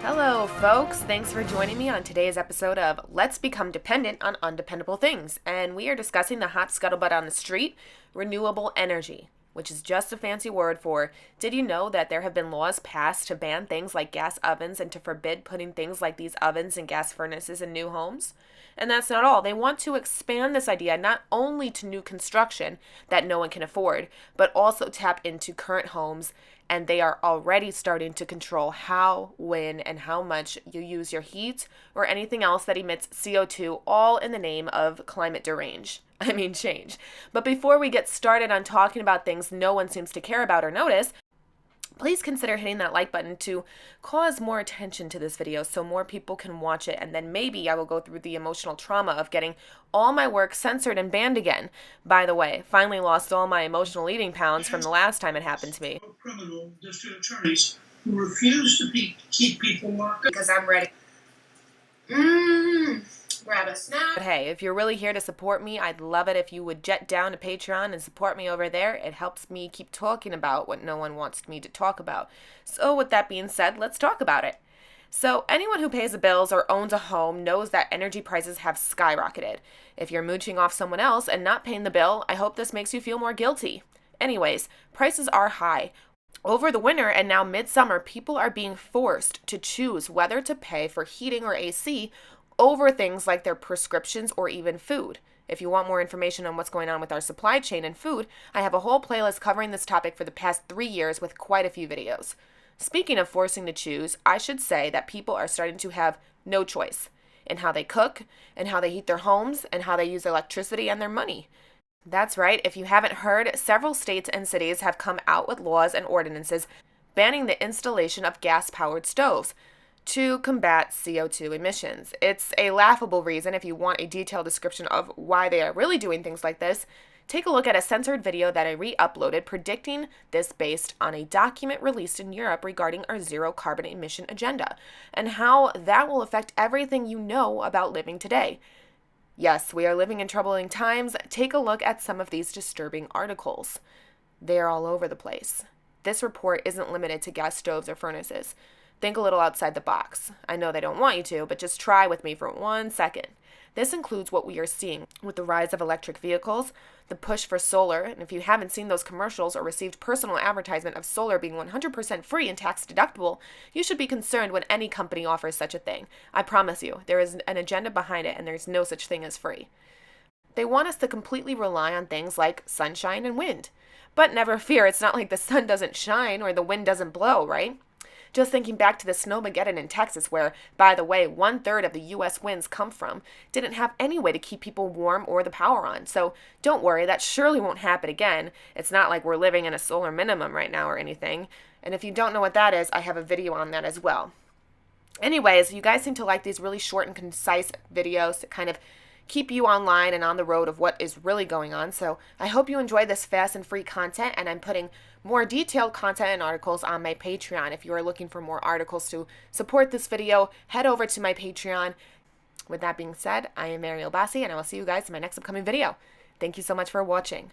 Hello, folks. Thanks for joining me on today's episode of Let's Become Dependent on Undependable Things. And we are discussing the hot scuttlebutt on the street, renewable energy, which is just a fancy word for, did you know that there have been laws passed to ban things like gas ovens and to forbid putting things like these ovens and gas furnaces in new homes? And that's not all. They want to expand this idea not only to new construction that no one can afford, but also tap into current homes. And they are already starting to control how, when, and how much you use your heat or anything else that emits CO2, all in the name of climate change. But before we get started on talking about things no one seems to care about or notice, please consider hitting that like button to cause more attention to this video so more people can watch it, and then maybe I will go through the emotional trauma of getting all my work censored and banned again. By the way, finally lost all my emotional eating pounds from the last time it happened to me. Criminal district attorneys who refuse to keep people locked up. Because I'm ready. Grab a snack. But hey, if you're really here to support me, I'd love it if you would jet down to Patreon and support me over there. It helps me keep talking about what no one wants me to talk about. So with that being said, let's talk about it. So anyone who pays the bills or owns a home knows that energy prices have skyrocketed. If you're mooching off someone else and not paying the bill, I hope this makes you feel more guilty. Anyways, prices are high. Over the winter and now midsummer, people are being forced to choose whether to pay for heating or AC over things like their prescriptions or even food. If you want more information on what's going on with our supply chain and food, I have a whole playlist covering this topic for the past 3 years with quite a few videos. Speaking of forcing to choose, I should say that people are starting to have no choice in how they cook and how they heat their homes and how they use electricity and their money. That's right, if you haven't heard, several states and cities have come out with laws and ordinances banning the installation of gas-powered stoves to combat CO2 emissions. It's a laughable reason. If you want a detailed description of why they are really doing things like this, take a look at a censored video that I re-uploaded predicting this based on a document released in Europe regarding our zero carbon emission agenda and how that will affect everything you know about living today. Yes, we are living in troubling times. Take a look at some of these disturbing articles. They are all over the place. This report isn't limited to gas stoves or furnaces. Think a little outside the box. I know they don't want you to, but just try with me for 1 second. This includes what we are seeing with the rise of electric vehicles, the push for solar, and if you haven't seen those commercials or received personal advertisement of solar being 100% free and tax deductible, you should be concerned when any company offers such a thing. I promise you, there is an agenda behind it and there's no such thing as free. They want us to completely rely on things like sunshine and wind. But never fear, it's not like the sun doesn't shine or the wind doesn't blow, right? Just thinking back to the Snowmageddon in Texas where, by the way, 1/3 of the U.S. winds come from, didn't have any way to keep people warm or the power on. So don't worry, that surely won't happen again. It's not like we're living in a solar minimum right now or anything. And if you don't know what that is, I have a video on that as well. Anyways, you guys seem to like these really short and concise videos to kind of keep you online and on the road of what is really going on. So I hope you enjoy this fast and free content, and I'm putting more detailed content and articles on my Patreon. If you are looking for more articles to support this video, head over to my Patreon. With that being said, I am Mary Obasi, and I will see you guys in my next upcoming video. Thank you so much for watching.